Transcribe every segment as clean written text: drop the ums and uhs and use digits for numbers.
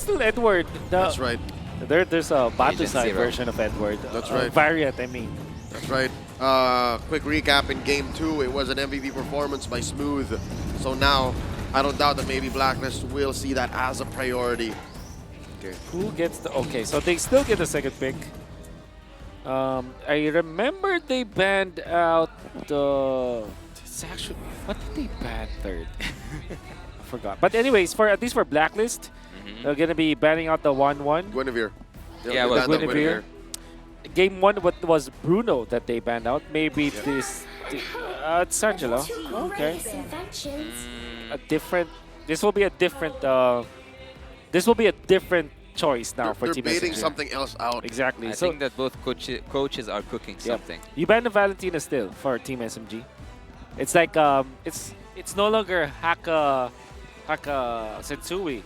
still Edward. That's right. There's a Agent Batusai Zero. version of Edward. That's right. Variant, I mean. That's right. Quick recap in Game 2, it was an MVP performance by Smooth. So now, I don't doubt that maybe Blacklist will see that as a priority. Okay. Who gets the... Okay, so they still get the second pick. I remember they banned out the... It's actually... What did they ban third? I forgot. But anyways, for at least for Blacklist, they're going to be banning out the 1-1. Guinevere. Yeah, well, Guinevere. Game 1 what was Bruno that they banned out. Maybe this... it's Angelo. Okay. A different... This will be a different... this will be a different choice now for They're Team baiting SMG. something else out. Exactly. I So think that both coaches are cooking something. you ban the Valentina still for Team SMG. It's like it's no longer Haka Setsui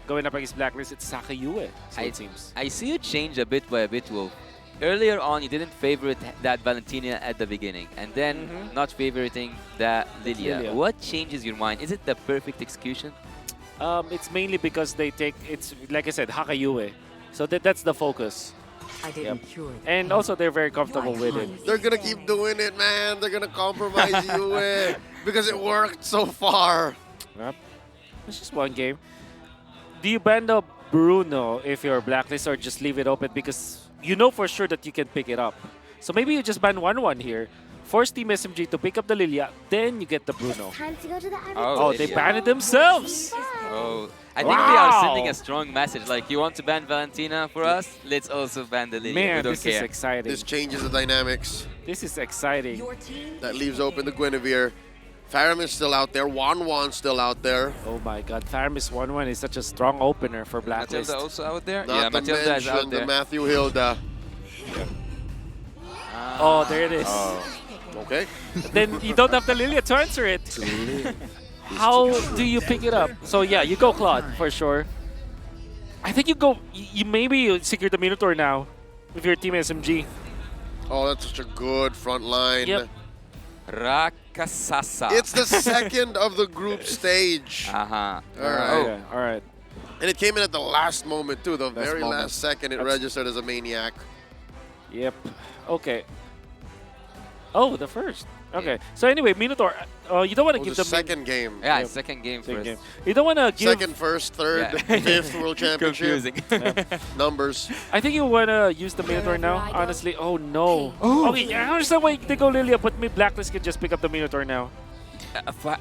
going up against Blacklist. It's Sakayue. So it seems. I see you change a bit by a bit, Wolf. Earlier on, you didn't favorite that Valentina at the beginning, and then not favoriting that Lilia. What changes your mind? Is it the perfect execution? It's mainly because they take it's like I said Hakayue, so that's the focus. I didn't cure them. And also they're very comfortable with it. They're gonna keep doing it, man. They're gonna compromise you because it worked so far. Yep. It's just one game. Do you ban the Bruno if you're Blacklist or just leave it open because you know for sure that you can pick it up? So maybe you just ban 1-1 here. Force Team SMG to pick up the Lilia, then you get the Bruno. Time to go to the Oh, they banned it themselves. Oh, I think they are sending a strong message. Like, you want to ban Valentina for us? Let's also ban the Lilia. Man, we don't this care. is exciting. This changes the dynamics. This is exciting. Your team That leaves open the Guinevere. Faram is still out there. Wan's still out there. Oh my god, Faramis 1-1 is such a strong opener for Blacklist. Matilda also out there? Not yeah, to Matilda is out mention there. the Matthew Hilda. Oh, there it is. Okay. Then you don't have the Lilia to answer it. How do you pick it up? So yeah, you go Claude for sure. I think you go. You maybe secure the Minotaur now with your Team SMG. Oh, that's such a good front line. Yep. Rakasasa. It's the second of the group stage. Uh-huh. All right. Okay, all right. And it came in at the last moment, too. The Last very moment. last second, it That's- registered as a maniac. Yep. Okay. Oh, the first. Okay. So anyway, Minotaur. You don't want to Oh, give the the second game. Yeah, Yep. second game Second first. game. You don't want to give. Second, first, third, Yeah. fifth World Championship. Confusing. Numbers. I think you want to use the Minotaur now. Honestly. Oh no. Okay. I understand why they go Lilia, but me Blacklist can just pick up the Minotaur now.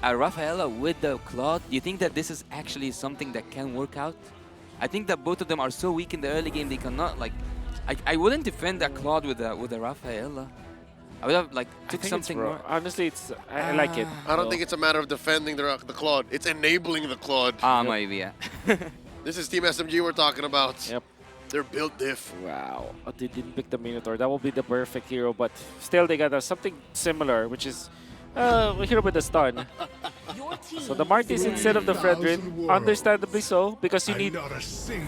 Rafaela with the Claude, do you think that this is actually something that can work out? I think that both of them are so weak in the early game, they cannot, like... I wouldn't defend that Claude with a Rafaela. I would have, like, I took think something it's more... Honestly, it's I like it. I don't think it's a matter of defending the Claude. It's enabling the Claude. maybe, yeah. This is Team SMG we're talking about. Yep. They're built diff. Wow. They didn't pick the Minotaur. That will be the perfect hero, but still they got something similar, which is a hero with a stun. Your team So the Martis instead of the Fredrin, understandably so, because you need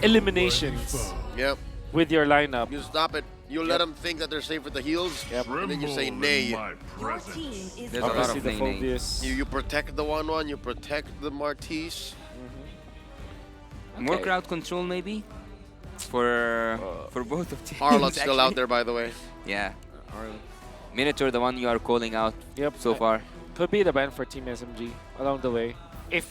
eliminations Yep. with your lineup. You stop it. You let them think that they're safe with the heals, Yep. and then you say nay. Your team is There's a lot Obviously of the nay-nay. Phobius. You protect the 1-1, you protect the Martis. More Okay. crowd control, maybe? For both of teams. Harlot's still out actually. there, by the way. Yeah. Minotaur, the one you are calling out Yep. so far. Could be the ban for Team SMG along the way. If,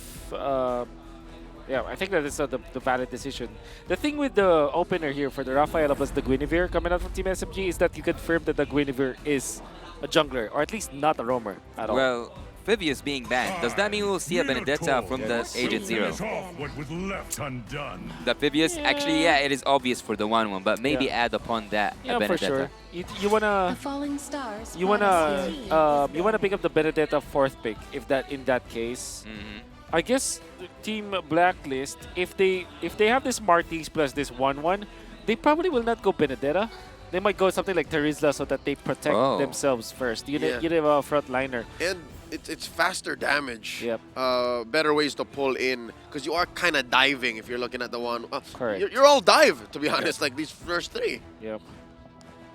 yeah, I think that is the valid decision. The thing with the opener here for the Rafaela plus the Guinevere coming out from Team SMG is that you confirm that the Guinevere is a jungler, or at least not a roamer at all. Well, Phibius being banned, does that mean we'll see a Benedetta from the Agent Zero? What was left undone. The Phibius, actually, yeah, it is obvious for the 1-1, but maybe add upon that a Yeah, for Benedetta. sure. You wanna falling stars. you wanna pick up the Benedetta fourth pick if that in that case. I guess the Team Blacklist, if they have this Martis plus this 1-1, they probably will not go Benedetta. They might go something like Terizla so that they protect themselves first. You Yeah. have a front liner. And it's faster damage. Yep. Better ways to pull in, because you are kind of diving if you're looking at the one. Correct. You're all dive, to be honest, like these first three. Yep.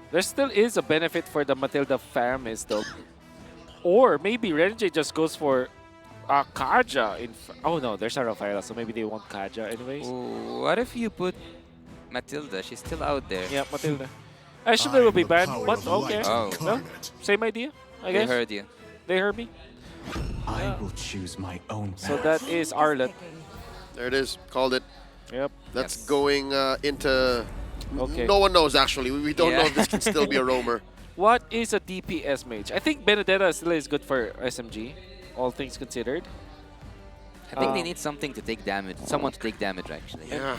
There still is a benefit for the Matilda Faramis though. Or maybe Renjay just goes for Kaja in. Oh no, there's a Rafaela, so maybe they want Kaja anyways. Ooh, what if you put Matilda? She's still out there. Yeah, Matilda. I assume they will be the banned, power but of light okay. Oh. Well, incarnate. same idea, I They guess. heard you. They heard me. I will choose my own path. So that is Arlet. There it is. Called it. Yep. That's Yes. going into... Okay. No one knows, actually. We don't know Yeah. if this can still be a roamer. What is a DPS mage? I think Benedetta still is good for SMG, all things considered. I think they Um, need something to take damage. Someone to take damage, actually. Yeah.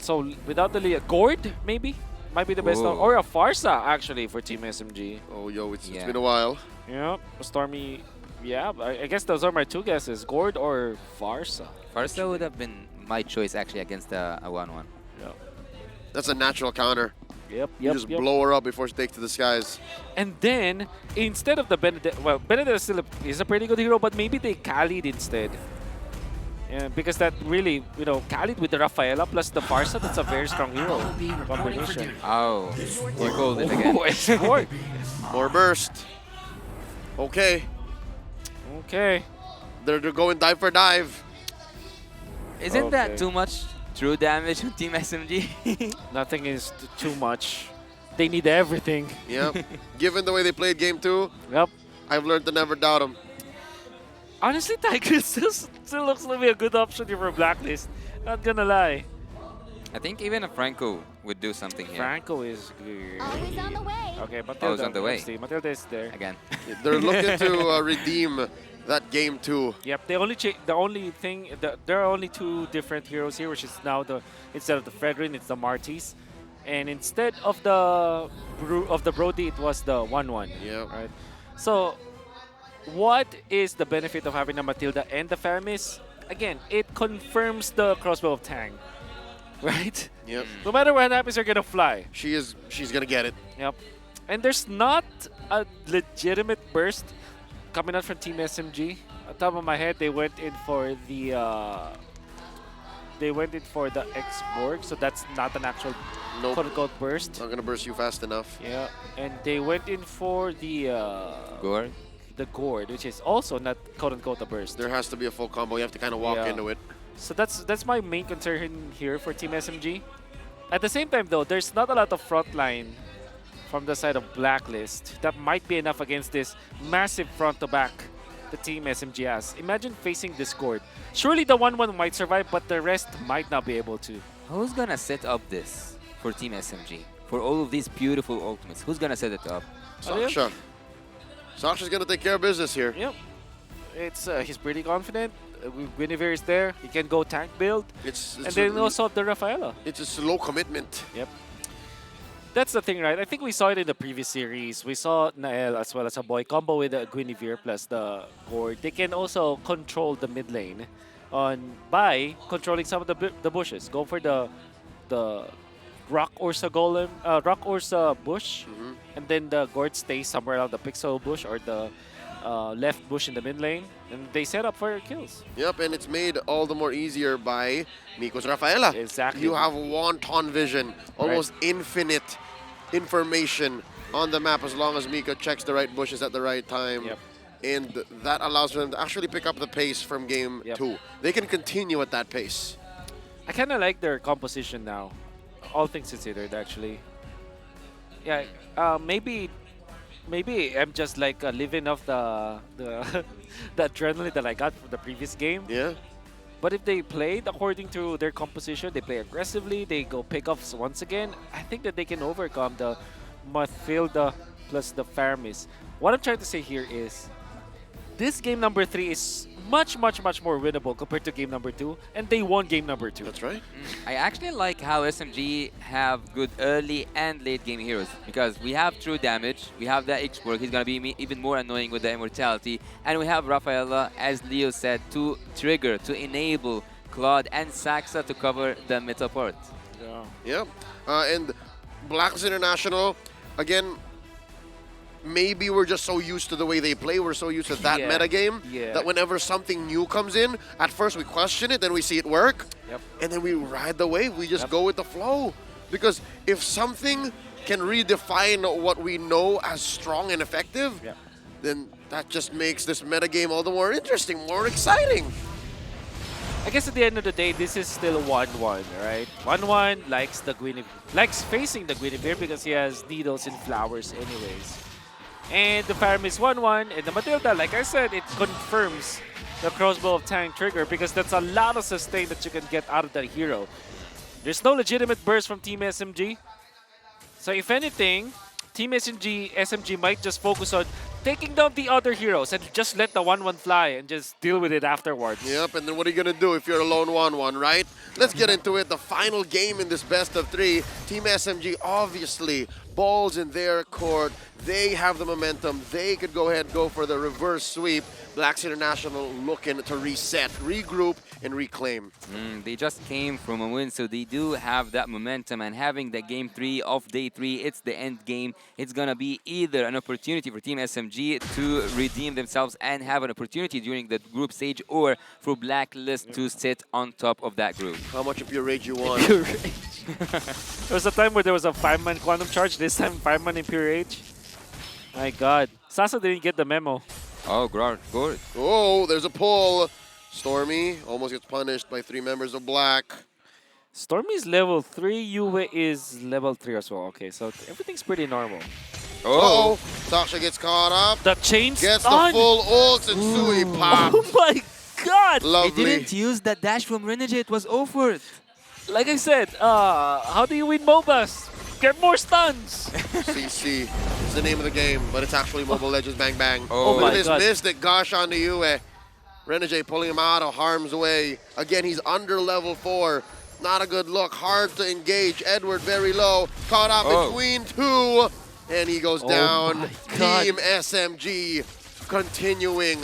So without the Leah, Gord maybe might be the best, Ooh. or a Farsa actually for Team SMG. Oh, yo, it's Yeah. been a while. Yeah, Stormy. Yeah, I guess those are my two guesses: Gord or Farsa. Farsa would have been my choice, actually, against a 1-1. Yeah. That's a natural counter. Yep. You just blow her up before she takes to the skies. And then instead of the Benedetta, well, Benedetta still is a pretty good hero, but maybe they Khalid instead. Yeah, because that really, Khalid with the Rafaela plus the Farsa, that's a very strong hero combination. Oh, we called it again. Oh, it's Gord. More burst. Okay. Okay. They're going dive for dive. Isn't Okay. that too much true damage on Team SMG? Nothing is too much. They need everything. Yeah. Given the way they played game 2, Yep. I've learned to never doubt them. Honestly, Tiger still looks like a good option here for Blacklist. Not gonna lie. I think even a Franco would do something here. Franco is good. Always on the way. Okay, Matilda. he's on the way. let's see. Matilda is there. Again. They're looking to redeem that game 2. Yep. The only thing there are only two different heroes here, which is now instead of the Fredrin, it's the Martis, and instead of the Brody, it was the 1-1. Yeah. Right. So, what is the benefit of having a Matilda and the Faramis? Again, it confirms the crossbow of Tang, right? Yep. No matter what happens, you're gonna fly. She's gonna get it. Yep. And there's not a legitimate burst coming out from Team SMG. On top of my head, they went in for the X-Borg, so that's not an actual Nope. quote-unquote burst. Not gonna burst you fast enough. Yeah, and they went in for the Gore. Gourd, which is also not quote-unquote a burst. There has to be a full combo. You have to kind of walk Yeah. into it. So that's my main concern here for Team SMG. At the same time, though, there's not a lot of frontline from the side of Blacklist that might be enough against this massive front-to-back the Team SMG has. Imagine facing Discord. Surely the 1-1 might survive, but the rest might not be able to. Who's gonna set up this for Team SMG? For all of these beautiful ultimates, who's gonna set it up? Sasha. Sasha's gonna take care of business here. Yep. He's pretty confident. Guinevere is there. He can go tank build. It's And then also the Rafaela. it's a slow commitment. Yep. That's the thing, right? I think we saw it in the previous series. We saw Nael as well as a boy combo with the Guinevere plus the Gord. They can also control the mid lane by controlling some of the bushes. Go for the Rock Ursa Golem, Rock Ursa bush, and then the Gord stays somewhere around the Pixel bush or the left bush in the mid lane, and they set up for kills. Yep, and it's made all the more easier by Miko's Rafaela. Exactly. You have wanton vision, almost infinite information on the map as long as Miko checks the right bushes at the right time. Yep. And that allows them to actually pick up the pace from game Yep. 2. They can continue at that pace. I kind of like their composition now, all things considered, actually. Yeah, maybe I'm just like living off the the adrenaline that I got from the previous game. Yeah. But if they played according to their composition, they play aggressively, they go pickoffs once again, I think that they can overcome the Mathilda plus the Faramis. What I'm trying to say here is, this game number 3 is much more winnable compared to game number 2, and they won game number 2. That's right. I actually like how SMG have good early and late game heroes, because we have true damage, we have that X-Borg, he's gonna be even more annoying with the immortality, and we have Rafaela, as Leo said, to trigger, to enable Claude and Saxa to cover the middle port. Yeah. Yeah. And Blacklist International, again, maybe we're just so used to the way they play, we're so used to that Yeah. meta game, Yeah. that whenever something new comes in, at first we question it, then we see it work, Yep. and then we ride the wave, we just Yep. go with the flow. Because if something can redefine what we know as strong and effective, Yep. then That just makes this metagame all the more interesting, more exciting. I guess at the end of the day, this is still 1-1, right? 1-1 likes the likes facing the Guinevere because he has needles and flowers anyways. And the Farum is 1-1, and the Matilda, like I said, it confirms the crossbow of Tank Trigger because that's a lot of sustain that you can get out of that hero. There's no legitimate burst from Team SMG. So if anything, Team SMG might just focus on taking down the other heroes and just let the 1-1 fly and just deal with it afterwards. Yep, and then what are you going to do if you're a lone 1-1, right? Let's get into it. The final game in this best of 3. Team SMG obviously balls in their court. They have the momentum. They could go ahead and go for the reverse sweep. Blacks International looking to reset, regroup, and reclaim. They just came from a win, so they do have that momentum. And having the game 3 of day 3, it's the end game. It's going to be either an opportunity for Team SMG to redeem themselves and have an opportunity during the group stage, or for Blacklist to sit on top of that group. How much of Pure Rage you want? Pure Rage. There was a time where there was a 5-man Quantum Charge, this time 5-man in Pure Rage. My god. Sasa didn't get the memo. Oh, good. Oh, there's a pull. Stormy almost gets punished by 3 members of Black. Stormy's level 3, Yue is level 3 as well. Okay, so everything's pretty normal. Oh, Sasha gets caught up. The chain Gets stun. the full ult, and Sui popped. Oh my god! They Lovely. didn't use that dash from Renegade. It was over. Like I said, how do you win MOBAs? Get more stuns! CC is the name of the game, but it's actually Mobile Legends Bang Bang. Oh Look my at this God. Mystic, gosh onto Yue. Renegade pulling him out of harm's way. Again, he's under level 4. Not a good look, hard to engage. Edward very low, caught up between 2, and he goes down. my God. Team SMG continuing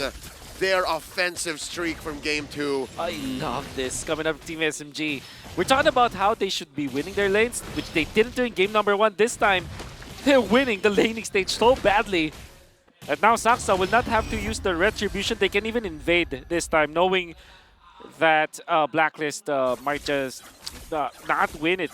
their offensive streak from game 2. I love this coming up from Team SMG. We're talking about how they should be winning their lanes, which they didn't do in game number 1. This time, they're winning the laning stage so badly. And now Saksa will not have to use the Retribution. They can even invade this time, knowing that Blacklist might just not win it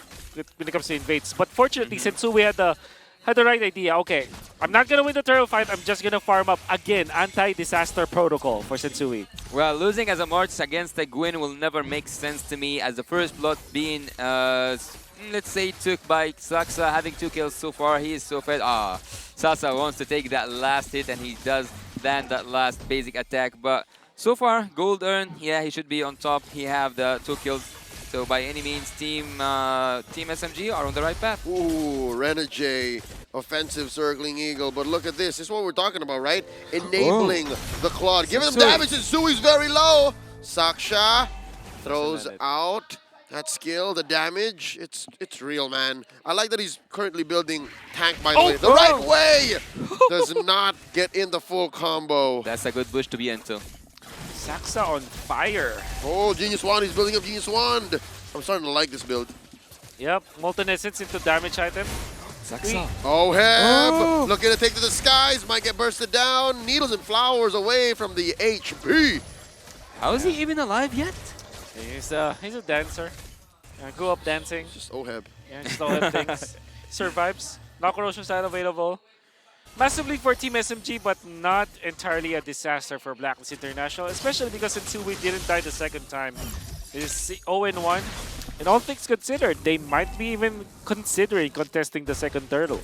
when it comes to invades. But fortunately, Sensui had the right idea. Okay, I'm not going to win the turtle fight. I'm just going to farm up. Again, anti-disaster protocol for Sensui. Well, losing as a March against a Gwyn will never make sense to me, as the first blood being, let's say, took by Saksa, having 2 kills so far. He is so fed. Sasa wants to take that last hit, and he does land that last basic attack. But so far, gold earned. Yeah, he should be on top. He have the 2 kills. So by any means, Team SMG are on the right path. Ooh, Renegade, offensive circling eagle. But look at this. This is what we're talking about, right? Enabling the Claude. Giving them damage, and Sui's very low. Saksha throws out that skill, the damage. It's real, man. I like that he's currently building tank, by the way. The right way! Does not get in the full combo. That's a good bush to be into. Saksa on fire. Oh, Genius Wand. He's building up Genius Wand. I'm starting to like this build. Yep, Molten Essence into damage item. Saksa. Oh, Heb! Looking to take to the skies. Might get bursted down. Needles and flowers away from the HP. How is he even alive yet? He's a dancer. Grew up dancing. Just Oheb. Yeah, just all that things. Survives. No corrosion side available. Massively for Team SMG, but not entirely a disaster for Blacklist International, especially because Sensui didn't die the second time. It is 0-1. And all things considered, they might be even considering contesting the second turtle.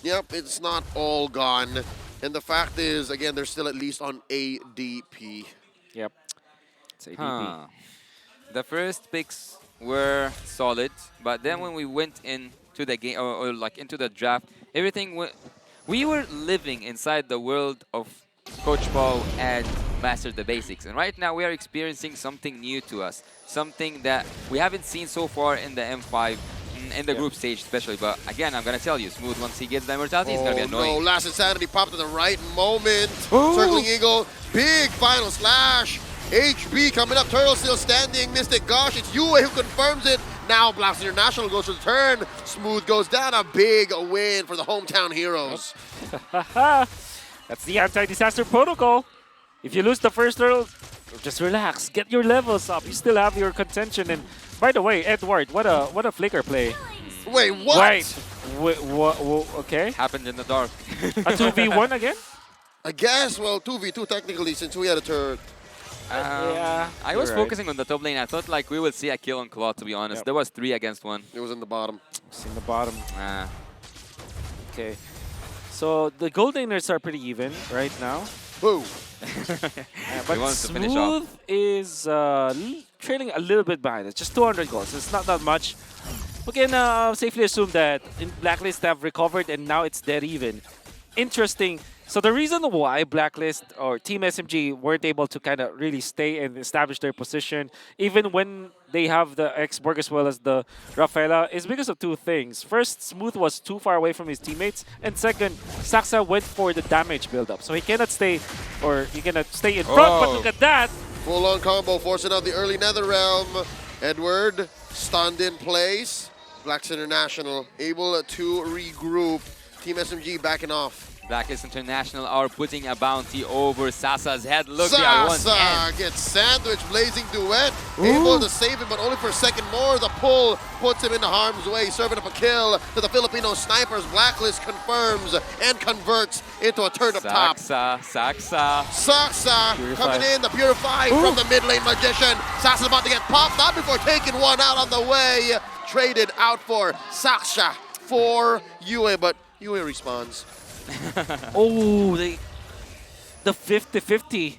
Yep, it's not all gone. And the fact is, again, they're still at least on ADP. Yep. It's ADP. Huh. The first picks were solid, but then when we went into the game, or like into the draft, everything went. We were living inside the world of Coach Paul and Master the Basics, and right now we are experiencing something new to us, something that we haven't seen so far in the M5, in the group stage especially. But again, I'm gonna tell you, Smooth, once he gets the immortality, it's gonna be annoying. No, last insanity popped at the right moment. Circling Eagle, big final slash. HB coming up, Turtle still standing. Mystic, gosh, it's Yue who confirms it. Now Blast International goes to the turn. Smooth goes down, a big win for the hometown heroes. That's the anti-disaster protocol. If you lose the first turtle, just relax, get your levels up. You still have your contention. And by the way, Edward, what a flicker play. Wait, what? Wait, okay. Happened in the dark. A 2v1 again? I guess, well, 2v2 technically since we had a turret. Yeah, I was you're right. focusing on the top lane. I thought like we would see a kill on Claw, to be honest. Yep. There was 3 against 1. It was in the bottom. It's in the bottom. Ah. Okay. So the gold laners are pretty even right now. Boo! But wants to finish off. Smooth is trailing a little bit behind. It's just 200 goals. It's not that much. We can safely assume that in Blacklist they have recovered and now it's dead even. Interesting. So the reason why Blacklist or Team SMG weren't able to kind of really stay and establish their position, even when they have the X-Borg as well as the Rafaela, is because of 2 things. First, Smooth was too far away from his teammates, and second, Saxa went for the damage build-up. So he cannot stay, or he cannot stay in front, but look at that! Full-on combo, forcing out the early Nether Realm. Edward stunned in place. Blacks International able to regroup. Team SMG backing off. Blacklist International are putting a bounty over Sasa's head. Look, they are one Sasa end. gets sandwiched, blazing duet. Able to save him, but only for a second more. The pull puts him into harm's way, serving up a kill to the Filipino snipers. Blacklist confirms and converts into a turn up top. Saxa. Saksa Purify. coming in, the Purify from the mid lane Magician. Saksa's about to get popped, not before taking one out on the way. Traded out for Saksha for Yue, but Yue responds. Oh, the 50-50.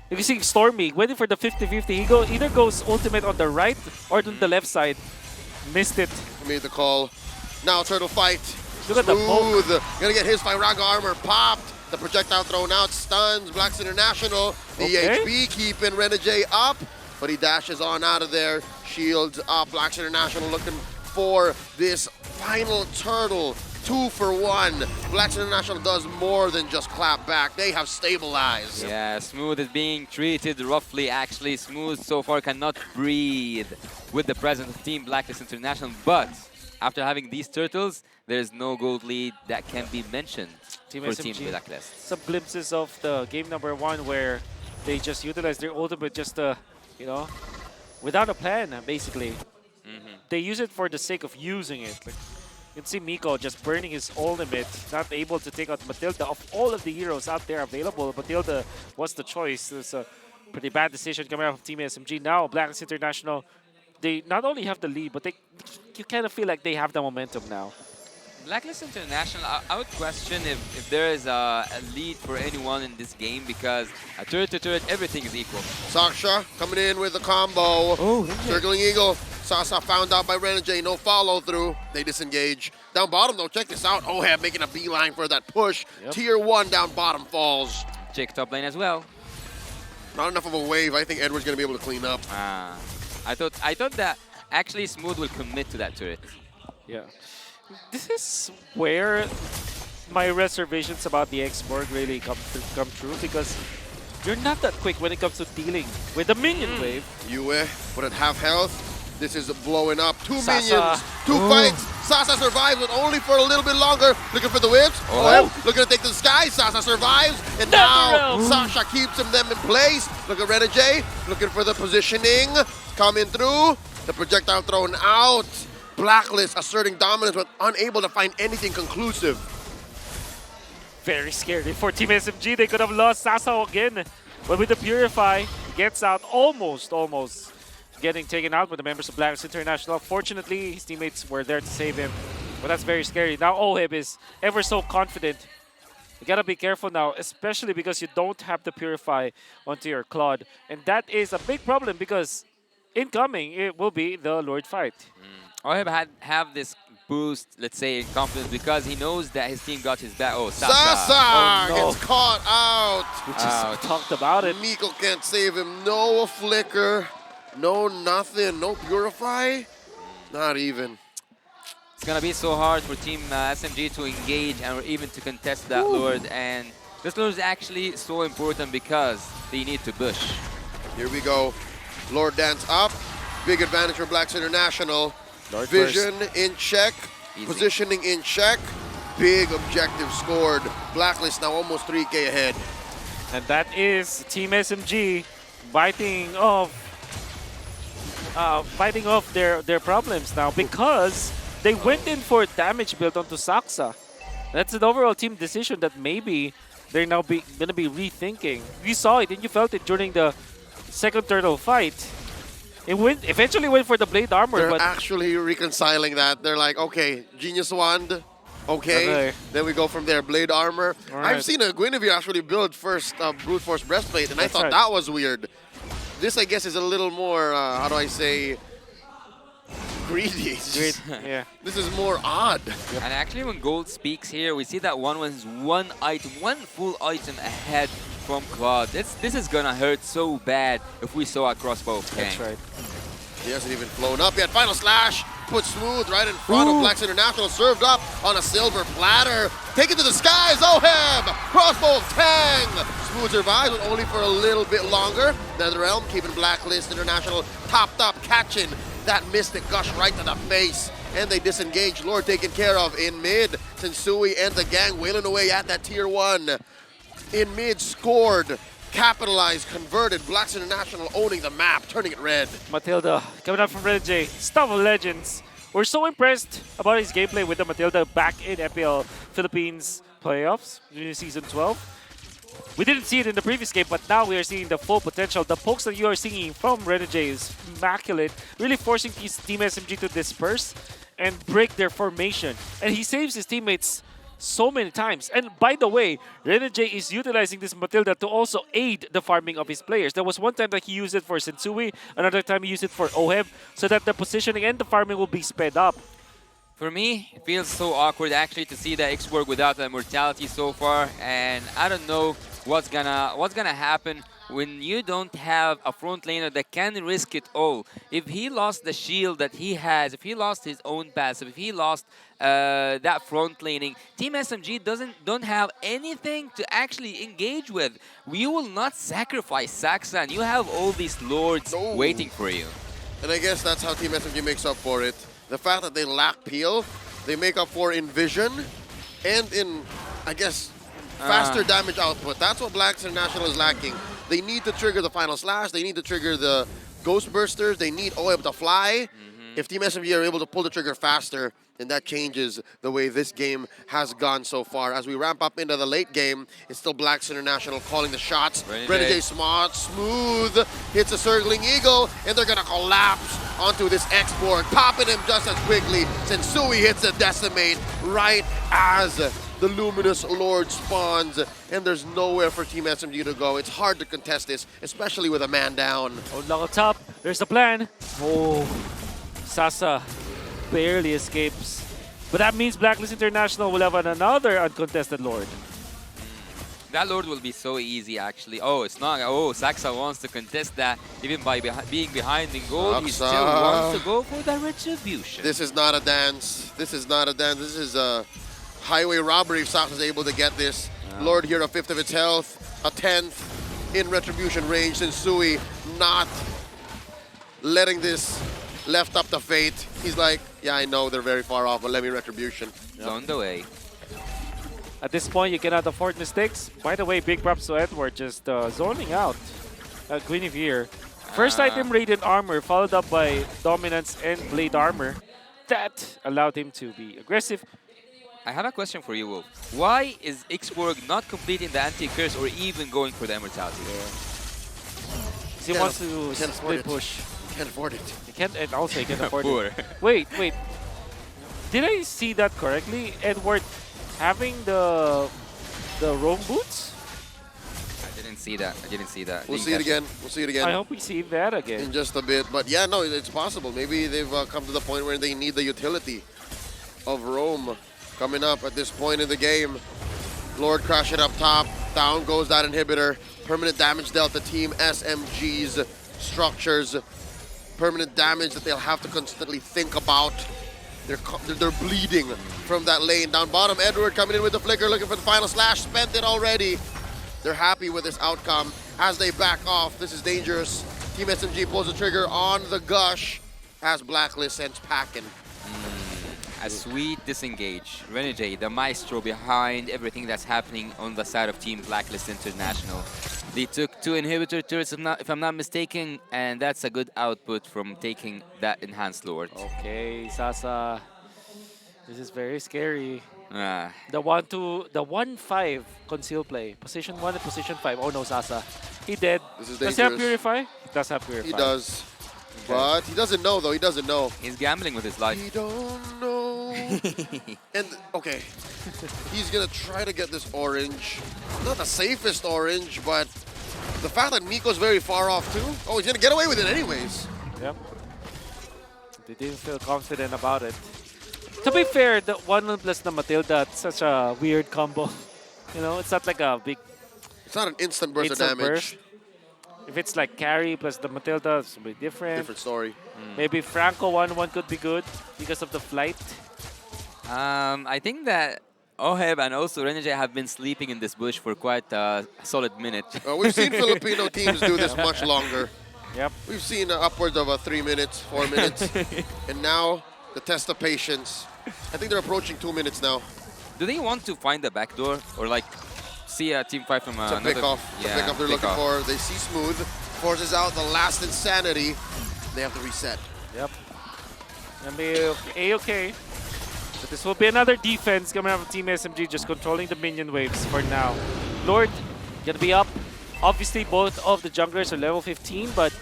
You can see Stormy waiting for the 50-50. He either goes ultimate on the right or on the left side. Missed it. Made the call. Now turtle fight. Look at the poke. Smooth. Gonna get his Firaga armor popped. The projectile thrown out stuns Blacks International. The Okay. HP keeping Renegade up, but he dashes on out of there. Shields up. Blacks International looking for this final turtle. 2 for 1. Blacks International does more than just clap back. They have stabilized. Yeah, Smooth is being treated roughly. Actually, Smooth so far cannot breathe with the presence of Team Blacklist International. But after having these turtles, there's no gold lead that can be mentioned Team for SMG. Team Blacklist. Some glimpses of the game number 1 where they just utilized their ultimate just you know, without a plan, basically. They use it for the sake of using it. Like, you can see Miko just burning his ultimate, not able to take out Matilda. Of all of the heroes out there available, Matilda was the choice. It's a pretty bad decision coming out of Team SMG. Now, Blacklist International, they not only have the lead, but you kind of feel like they have the momentum now. Blacklist International, I would question if there is a lead for anyone in this game, because a turret to turret, everything is equal. Saksha coming in with the combo. Oh, Circling Eagle. Sasa found out by Renegade. No follow through. They disengage. Down bottom though, check this out. Ohab making a beeline for that push. Yep. Tier 1 down bottom falls. Check top lane as well. Not enough of a wave. I think Edward's going to be able to clean up. I thought that actually Smooth will commit to that turret. Yeah. This is where my reservations about the X-Borg really come true, because you're not that quick when it comes to dealing with the minion wave. Yue, but at half health, this is blowing up. 2 Sasa. minions, 2 fights. Sasa survives, but only for a little bit longer. Looking for the whips. Oh. Looking to take to the sky. Sasa survives, and Never now else. Sasha keeps them in place. Look at Renegade, looking for the positioning. Coming through. The projectile thrown out. Blacklist asserting dominance, but unable to find anything conclusive. Very scary for Team SMG. They could have lost Sasa again. But with the Purify, he gets out almost getting taken out by the members of Blacklist International. Fortunately, his teammates were there to save him. But that's very scary. Now Oheb is ever so confident. You gotta be careful now, especially because you don't have the Purify onto your Claude. And that is a big problem, because incoming, it will be the Lord fight. Oheb have this boost, let's say, in confidence, because he knows that his team got his back. Oh, Sasa Sasa. Oh, no. gets caught out. We just talked about it. Miko can't save him. No flicker. No nothing. No purify. Not even. It's gonna be so hard for Team SMG to engage and even to contest that Lord. And this Lord is actually so important because they need to push. Here we go. Lord dance up. Big advantage for Blacks International. Lord Vision in check. Easy. Positioning in check. Big objective scored. Blacklist now almost 3K ahead. And that is Team SMG biting off their problems now, because they went in for damage build onto Saxa. That's an overall team decision that maybe they're now gonna be rethinking. You saw it and you felt it during the second turtle fight. It eventually went for the blade armor, They're but actually reconciling that. They're like, okay, Genius Wand, okay. Okay. Then we go from there, Blade Armor. All I've right. seen a Guinevere actually build first Brute Force Breastplate, and I That's thought right. that was weird. This, I guess, is a little more, how do I say, greedy. It's great. just- Yeah. This is more odd. And actually, when Gold speaks here, we see that one was one item, one full item ahead from Claude. This is gonna hurt so bad if we saw a crossbow of Kang. That's right. He hasn't even flown up yet. Final slash, put Smooth right in front of Blacks International, served up on a silver platter. Take it to the skies, Oheb! Crossbow of Tang! Smooth survives, but only for a little bit longer. NetherRealm keeping Blacklist International topped up, catching that Mystic Gush right to the face. And they disengage. Lord taken care of in mid. Sensui and the gang wailing away at that tier 1. In mid, scored, capitalized, converted. Blacks International owning the map, turning it red. Matilda coming out from Red J. Stuff of Legends. We're so impressed about his gameplay with the Matilda back in FPL Philippines playoffs in season 12. We didn't see it in the previous game, but now we are seeing the full potential. The pokes that you are seeing from Red J is immaculate, really forcing Team SMG to disperse and break their formation. And he saves his teammates so many times. And by the way, Renegade is utilizing this Matilda to also aid the farming of his players. There was one time that he used it for Sensui, another time he used it for Oheb, so that the positioning and the farming will be sped up. For me, it feels so awkward actually to see the X-Borg without the immortality so far, and I don't know what's gonna happen when you don't have a front laner that can risk it all. If he lost the shield that he has, if he lost his own passive, if he lost that front laning, Team SMG don't have anything to actually engage with. You will not sacrifice Saxon. You have all these lords No. waiting for you. And I guess that's how Team SMG makes up for it. The fact that they lack peel, they make up for in vision and in, I guess, faster damage output. That's what Blacks International is lacking. They need to trigger the final slash. They need to trigger the ghost bursters. They need OEB to fly. If Team SMG are able to pull the trigger faster, then that changes the way this game has gone so far. As we ramp up into the late game, it's still Blacks International calling the shots. Renegade Smooth hits a circling eagle, and they're gonna collapse onto this X-Borg, popping him just as quickly. Sensui hits the decimate right as the Luminous Lord spawns, and there's nowhere for Team SMG to go. It's hard to contest this, especially with a man down. Oh, lock on top. There's the plan. Oh, Sasa barely escapes. But that means Blacklist International will have another uncontested Lord. That Lord will be so easy, actually. Oh, it's not. Oh, Saxa wants to contest that. Even by being behind in gold, he still Saxa. wants to go for the retribution. This is not a dance. This is not a dance. This is a highway robbery if Sax is able to get this. Lord here, a fifth of its health, a 10th in retribution range. Sensui not letting this left up to fate. He's like, yeah, I know they're very far off, but let me retribution. It's on the way. At this point, you cannot afford mistakes. By the way, big props to Edward just zoning out Guinevere. First item, Radiant Armor, followed up by Dominance and Blade Armor. That allowed him to be aggressive. I have a question for you, Wolf. Why is X-Borg not completing the anti-curse or even going for the immortality? He wants to can't afford split it. push. Can't afford it. He can't, and also he can't afford Poor. it. Wait. Did I see that correctly? Edward having the roam boots? I didn't see that. We'll Didn't see it catch again. We'll see it again. I hope we see that again. In just a bit. But yeah, no, it's possible. Maybe they've come to the point where they need the utility of Rome coming up at this point in the game. Lord crash it up top. Down goes that inhibitor. Permanent damage dealt to Team SMG's structures. Permanent damage that they'll have to constantly think about. They're bleeding from that lane. Down bottom, Edward coming in with the flicker, looking for the final slash. Spent it already. They're happy with this outcome as they back off. This is dangerous. Team SMG pulls the trigger on the Gush as Blacklist sends packing. A sweet disengage. Renegade, the maestro behind everything that's happening on the side of Team Blacklist International. They took 2 inhibitor turrets, if I'm not mistaken, and that's a good output from taking that enhanced Lord. Okay, Sasa. This is very scary. Ah. The 1-2, the 1-5 conceal play. Position 1 and position 5. Oh no, Sasa. He dead. This is Does he have dangerous. Purify? He does have Purify. He does. But he doesn't know, though. He doesn't know. He's gambling with his life. He don't know. And, okay. He's going to try to get this orange. Not the safest orange, but the fact that Miko's very far off, too. Oh, he's going to get away with it anyways. Yep. They didn't feel confident about it. To be fair, the 1 plus the Matilda, it's such a weird combo. You know, it's not like a big It's not an instant burst of instant damage. burst. If it's like carry plus the Matilda, it's a bit different. Different story. Maybe Franco 1-1 could be good because of the flight. I think that Oheb and also Renege have been sleeping in this bush for quite a solid minute. We've seen Filipino teams do this much longer. Yep. We've seen upwards of 3 minutes, 4 minutes. And now, the test of patience. I think they're approaching 2 minutes now. Do they want to find the back door or like see a team fight from It's a another? pick-off. The Yeah, pick-off they're looking pick-off. for. They see Smooth. Forces out the last insanity. They have to reset. Yep. Gonna be A-okay. But this will be another defense coming out of Team SMG, just controlling the minion waves for now. Lord, gonna be up. Obviously, both of the junglers are level 15, but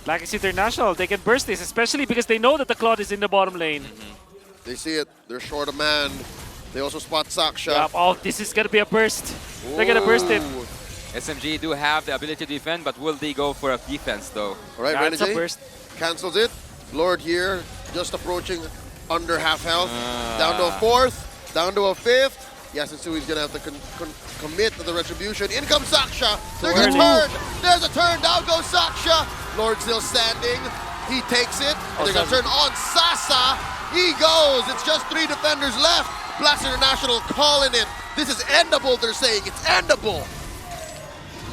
Blackest International, they can burst this, especially because they know that the Claude is in the bottom lane. They see it. They're short of man. They also spot Saksha. Yep. Oh, this is gonna be a burst. They're gonna burst it. Ooh. SMG do have the ability to defend, but will they go for a defense though? All right, That's a Renegade burst. cancels it. Lord here, just approaching under half health. Down to a fourth, down to a fifth. Yasusui's going to have to commit to the retribution. In comes Saksha. There's a turn. There's a turn. Down goes Saksha. Lord still standing. He takes it. And they're going to turn on Sasa. He goes. It's just 3 defenders left. Blast International calling it. This is endable, they're saying. It's endable.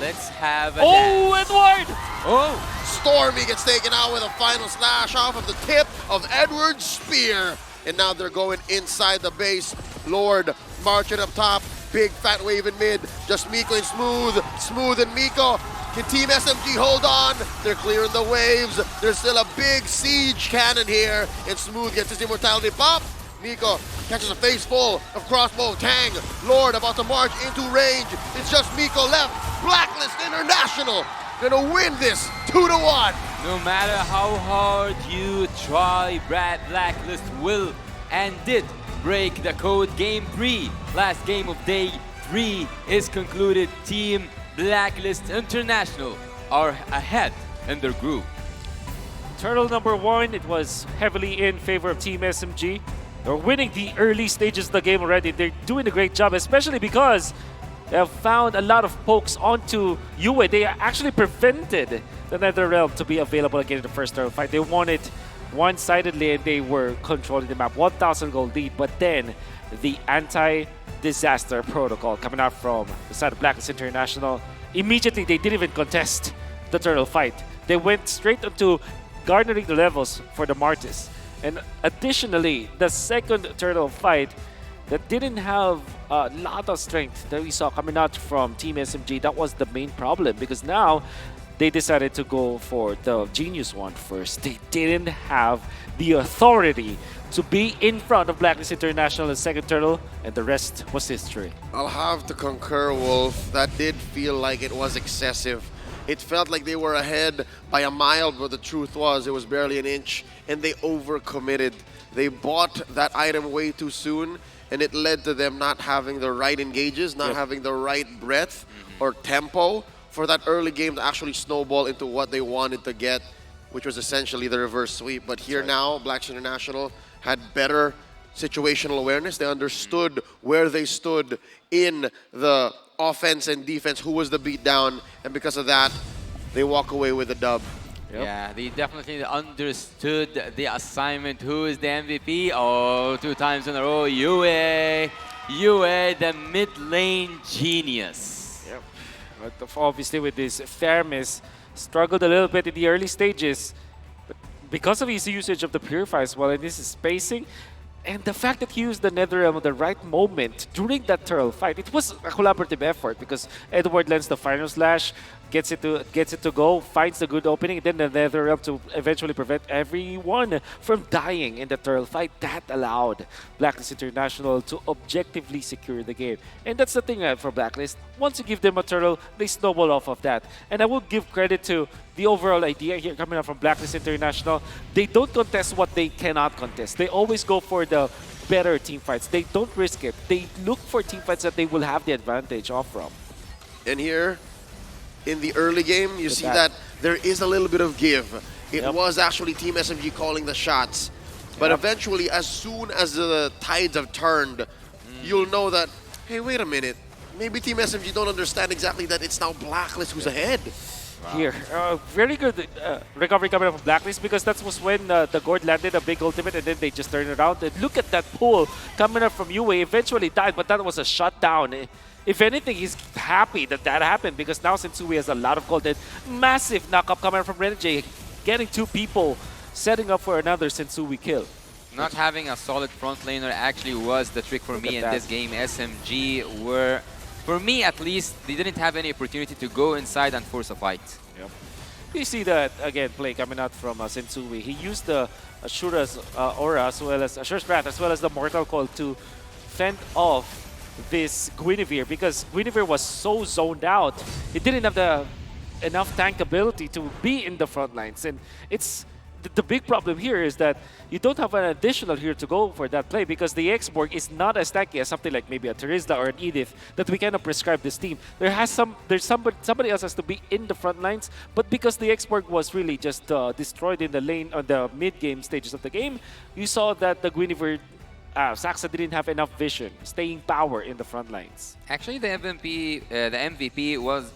Let's have a Oh, Edward! Oh! Stormy gets taken out with a final slash off of the tip of Edward's spear. And now they're going inside the base. Lord marching up top. Big fat wave in mid. Just Miko and Smooth. Smooth and Miko. Can Team SMG hold on? They're clearing the waves. There's still a big siege cannon here. And Smooth gets his immortality pop. Miko catches a face full of crossbow. Tang. Lord about to march into range. It's just Miko left. Blacklist International gonna win this 2-1. No matter how hard you try, Blacklist will and did break the code. Game 3, last game of day 3 is concluded. Team Blacklist International are ahead in their group. Turtle number 1, it was heavily in favor of Team SMG. They're winning the early stages of the game already. They're doing a great job, especially because they have found a lot of pokes onto Yue. They actually prevented the NetherRealm to be available again in the first turtle fight. They won it one-sidedly and they were controlling the map. 1,000 gold lead, but then the anti-disaster protocol coming out from the side of Blacklist International. Immediately, they didn't even contest the turtle fight. They went straight into garnering the levels for the Martis. And additionally, the second turtle fight that didn't have a lot of strength that we saw coming out from Team SMG, that was the main problem because now they decided to go for the Genius one first. They didn't have the authority to be in front of Blacklist International in second turtle, and the rest was history. I'll have to concur, Wolf. That did feel like it was excessive. It felt like they were ahead by a mile, but the truth was it was barely an inch, and they overcommitted. They bought that item way too soon, and it led to them not having the right engages, not having the right breadth or tempo for that early game to actually snowball into what they wanted to get, which was essentially the reverse sweep. But here now, Blacks International had better situational awareness. They understood where they stood in the offense and defense, who was the beatdown, and because of that, they walk away with a dub. Yeah, they definitely understood the assignment. Who is the MVP? Oh, 2 times in a row, Yue. Yue, the mid lane genius. Yep. But obviously with this Thermis, struggled a little bit in the early stages. But because of his usage of the Purify as well, and this is spacing, and the fact that he used the NetherRealm at the right moment during that turtle fight, it was a collaborative effort because Edward lands the final slash, gets it to go, finds the good opening, then the NetherRealm to eventually prevent everyone from dying in the turtle fight. That allowed Blacklist International to objectively secure the game. And that's the thing for Blacklist. Once you give them a turtle, they snowball off of that. And I will give credit to the overall idea here coming up from Blacklist International. They don't contest what they cannot contest. They always go for the better team fights. They don't risk it. They look for team fights that they will have the advantage off from. And here, in the early game, you see that there is a little bit of give. It was actually Team SMG calling the shots. But eventually, as soon as the tides have turned, you'll know that, hey, wait a minute. Maybe Team SMG don't understand exactly that it's now Blacklist who's ahead. Wow. Here, very good recovery coming up from Blacklist, because that was when the Gord landed a big ultimate and then they just turned it around. And look at that pull coming up from UA. Eventually died, but that was a shutdown. If anything, he's happy that that happened, because now Sensui has a lot of gold. And massive knockup coming from Renegade, getting 2 people, setting up for another Sensui kill. Not having a solid front laner actually was the trick for me in this game. SMG were, for me at least, they didn't have any opportunity to go inside and force a fight. Yep. You see that, again, play coming out from Sensui. He used the Ashura's Aura, as well as Ashura's Wrath, as well as the Mortal Coil to fend off this Guinevere, because Guinevere was so zoned out. He didn't have the enough tank ability to be in the front lines. And it's the big problem here is that you don't have an additional hero to go for that play, because the X-Borg is not as tanky as something like maybe a Terizda or an Edith that we cannot prescribe this team. There's somebody else has to be in the front lines, but because the X-Borg was really just destroyed in the lane on the mid-game stages of the game, you saw that the Guinevere Saxa didn't have enough vision, staying power in the front lines. Actually, the MVP was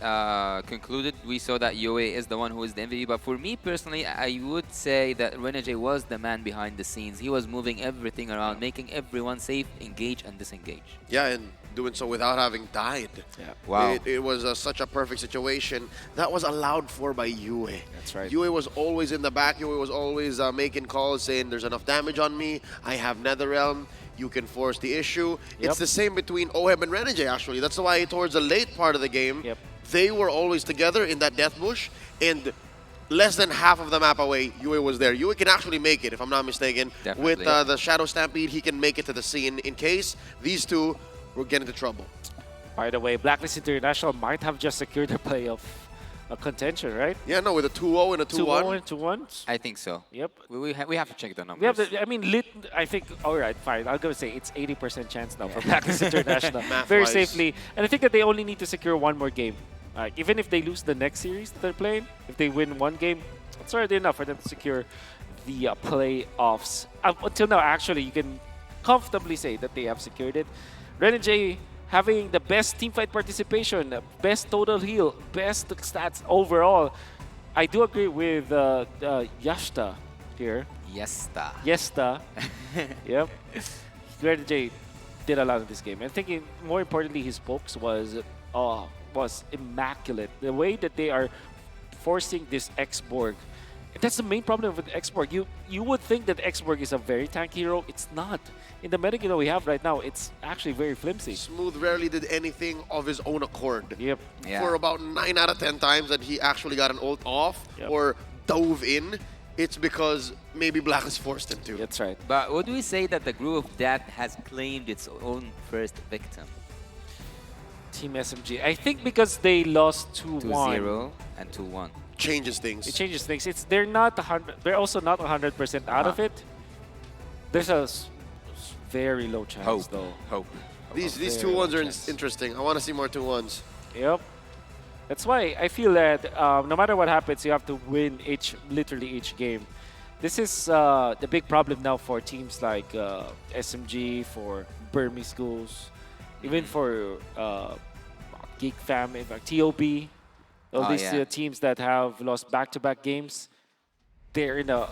concluded. We saw that UA is the one who is the MVP. But for me personally, I would say that Renegade was the man behind the scenes. He was moving everything around, making everyone safe, engage, and disengage. Yeah, and doing so without having died. Yeah. Wow. It was such a perfect situation. That was allowed for by UA. That's right. UA was always in the back. UA was always making calls saying, there's enough damage on me. I have NetherRealm. You can force the issue. Yep. It's the same between OHEB and Renegade, actually. That's why towards the late part of the game, they were always together in that death bush. And less than half of the map away, UA was there. UA can actually make it, if I'm not mistaken. Definitely. With the Shadow Stampede, he can make it to the scene in case these two will get into trouble. By the way, Blacklist International might have just secured a playoff contention, right? Yeah, no, with a 2-0 and a 2-1. 2-0 and 2-1. I think so. Yep. We have to check the numbers. We have I mean, I think, all right, fine. I'm going to say it's 80% chance now for Blacklist International. Very safely. And I think that they only need to secure one more game. Even if they lose the next series that they're playing, if they win one game, it's already enough for them to secure the playoffs. Until now, actually, you can comfortably say that they have secured it. Renegade having the best teamfight participation, best total heal, best stats overall. I do agree with Yashta here. Yesta. Yep. Renegade did a lot in this game. And thinking more importantly, his pokes was immaculate. The way that they are forcing this X-Borg. That's the main problem with X-Borg. You would think that X-Borg is a very tanky hero. It's not. In the metagame that we have right now, it's actually very flimsy. Smooth rarely did anything of his own accord. Yep. Yeah. For about 9 out of 10 times that he actually got an ult off or dove in, it's because maybe Blacklist forced him to. That's right. But would we say that the Groove of Death has claimed its own first victim? Team SMG. I think because they lost 2-1. 2-0 and 2-1. Changes things. It changes things. They're not 100. They're also not 100% out of it. There's a very low chance though. Hope. These 2-1s are interesting. I want to see more 2-1s. Yep. That's why I feel that no matter what happens, you have to win literally each game. This is the big problem now for teams like SMG, for Burmese Schools, even for Geek Fam, in fact, TOB. All these teams that have lost back-to-back games, they're in a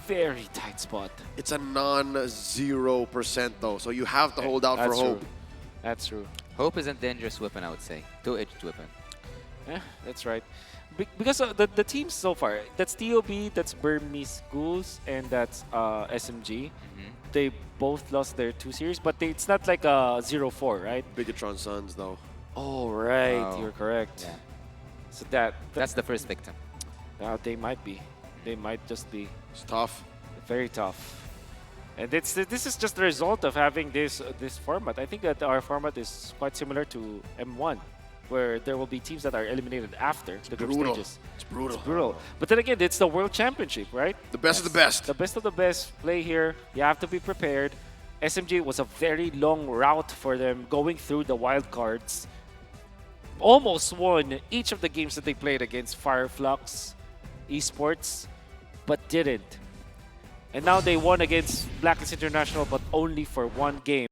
very tight spot. It's a non-0% though, so you have to hold out for hope. True. That's true. Hope is a dangerous weapon, I would say. Two-edged weapon. Yeah, that's right. Because the teams so far, that's TOB, that's Burmese Schools, and that's SMG. They both lost their 2 series, but it's not like a 0-4, right? Bigatron Suns though. Oh, right. Oh. You're correct. Yeah. So That's the first victim. they might be. They might just be It's tough. very tough. And this is just the result of having this format. I think that our format is quite similar to M1, where there will be teams that are eliminated after the group Brutal. stages. It's brutal. Brutal. But then again, it's the World Championship, right? The best of the best. The best of the best play here. You have to be prepared. SMG was a very long route for them going through the wild cards. Almost won each of the games that they played against Fireflux Esports, but didn't. And now they won against Blacklist International, but only for one game.